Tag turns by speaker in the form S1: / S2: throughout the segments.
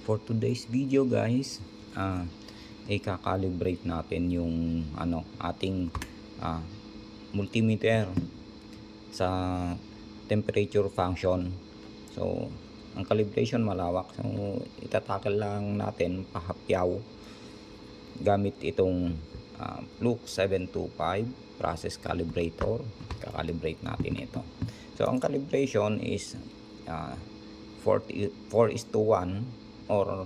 S1: For today's video guys, i-calibrate natin yung ating ah, multimeter sa temperature function. So ang calibration malawak, so itatakal lang natin pahapyaw gamit itong Fluke 725 process calibrator. Kakalibrate natin ito. So ang calibration is 4:1 or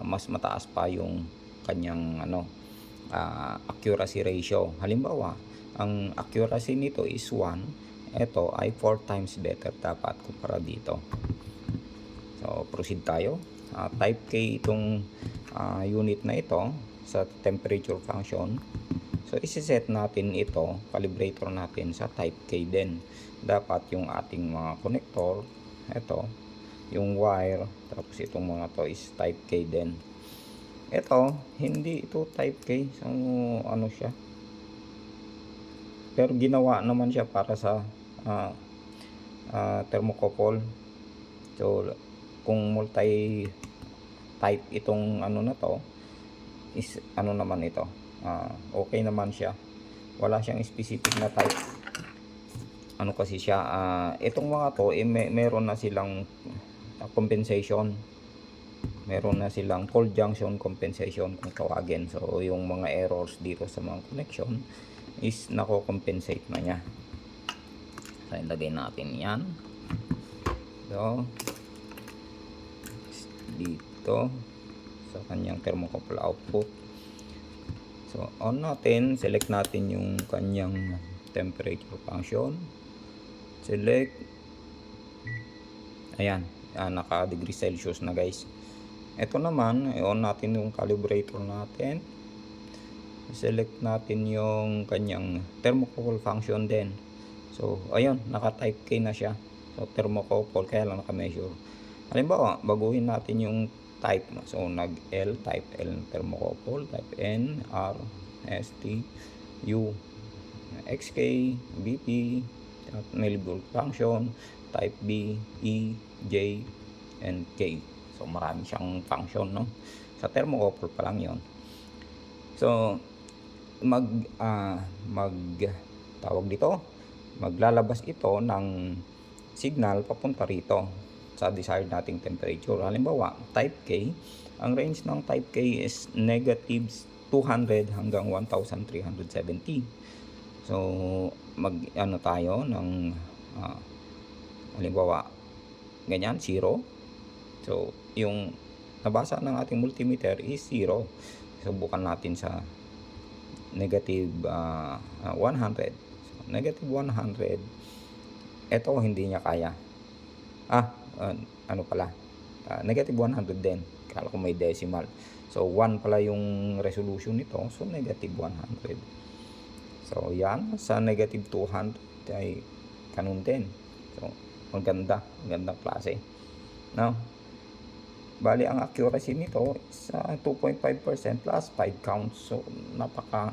S1: mas mataas pa yung kanyang accuracy ratio. Halimbawa, ang accuracy nito is 1, ito ay 4 times better dapat kumpara dito. So proceed tayo. Type K itong unit na ito sa temperature function. So isi-set natin ito, calibrator natin sa type K din. Dapat yung ating mga connector, ito yung wire, tapos itong mga to is type K din. Ito hindi ito type K, so ano siya, pero ginawa naman siya para sa thermocouple. So kung multi type itong na to is naman ito, okay naman siya, wala siyang specific na type. Kasi siya, itong mga to meron na silang compensation, meron na silang cold junction compensation kung tawagin. So yung mga errors dito sa mga connection is nako-compensate na niya. So ilagay natin yan. So dito sa kanyang thermocouple output. So on natin, select natin yung kanyang temperature function. Select, ayan, naka degree Celsius na guys. Ito naman, i-on natin yung calibrator natin. Select natin yung kanyang thermocouple function din. So ayun, naka type K na siya. So thermocouple, kaya lang naka-measure. Halimbawa, baguhin natin yung type. So nag-L, type L thermocouple, type N, R, S, T, U, XK, BP, at millivolt function, type B, E, J, and K. So marami siyang function, no? Sa thermocouple pa lang 'yon. So tawag dito, maglalabas ito ng signal papunta rito sa desired nating temperature. Halimbawa, type K, ang range ng type K is negative 200 hanggang 1370. So tayo ng halimbawa ganyan, 0. So yung nabasa ng ating multimeter is 0. Subukan natin sa negative 100. So, negative 100, ito hindi niya kaya. Negative 100 din, kala ko may decimal. So 1 pala yung resolution nito, so negative 100. So yan, sa negative 200 ay ganun din. So magandang klase. Now, bali ang accuracy nito is 2.5% plus 5 counts. So napaka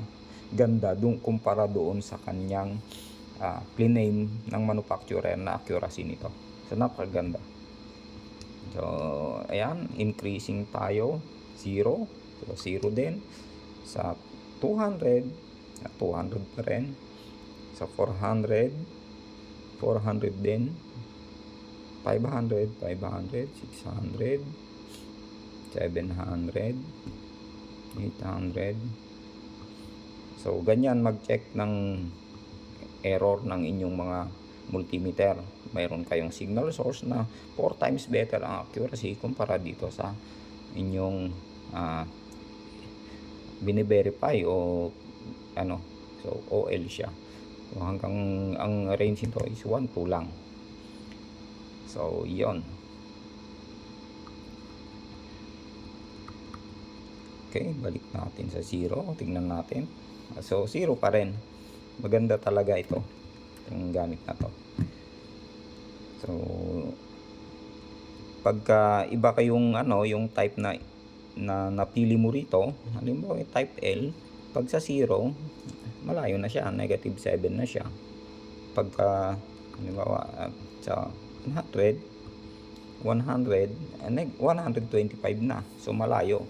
S1: ganda kumpara doon sa kanyang claim ng manufacturer na accuracy nito. So napakaganda. So ayan, increasing tayo, 0. So 0 din sa 200 pa rin. Sa 400 din, 500, 600, 700, 800. So ganyan mag-check ng error ng inyong mga multimeter. Mayroon kayong signal source na 4 times better ang accuracy kumpara dito sa inyong bine-verify o so OL siya. So hanggang ang range nito is 1, 2 lang. So yon. Okay, balik natin sa 0. Tingnan natin. So 0 pa rin. Maganda talaga ito, itong gamit na to. So pagka iba kayong yung type na napili mo rito, halimbawa yung type L, pag sa 0 malayo na siya, negative 7 na siya. Pagka halimbawa sa 100, 100, 125 na. So malayo.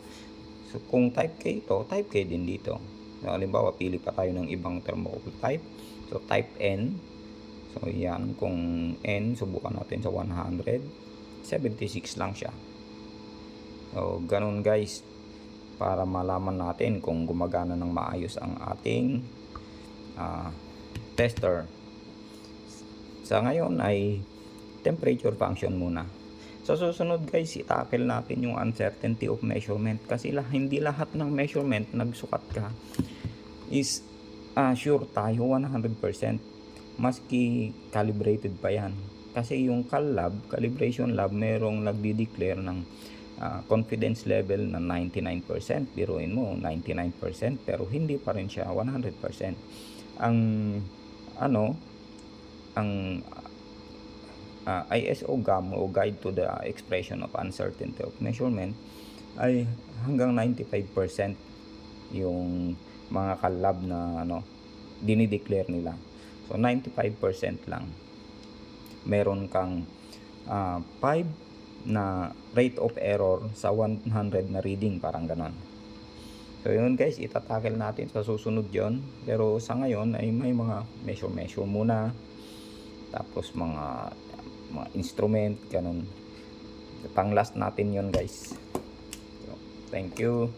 S1: So kung type K ito, type K din dito. So, halimbawa, pili pa tayo ng ibang thermocouple type. So type N. So yan, kung N, subukan natin sa 100. 76 lang siya. So ganun guys, para malaman natin kung gumagana ng maayos ang ating tester. Sa ngayon ay temperature function muna. Sa susunod guys, i-tackle natin yung uncertainty of measurement, kasi hindi lahat ng measurement nagsukat ka is sure tayo 100%, maski calibrated pa yan. Kasi yung calibration lab, merong nagdi-declare ng confidence level na 99%. Biruin mo 99%, pero hindi pa rin siya 100%. Ang ISO GAM o Guide to the Expression of Uncertainty of Measurement ay hanggang 95% yung mga kalab na dinideclare nila. So 95% lang. Meron kang 5 na rate of error sa 100 na reading, parang ganon. So yun guys, itatackle natin sa susunod yon. Pero sa ngayon ay may mga measure muna, tapos mga instrument, ganon. Pang last natin yon guys. So, thank you.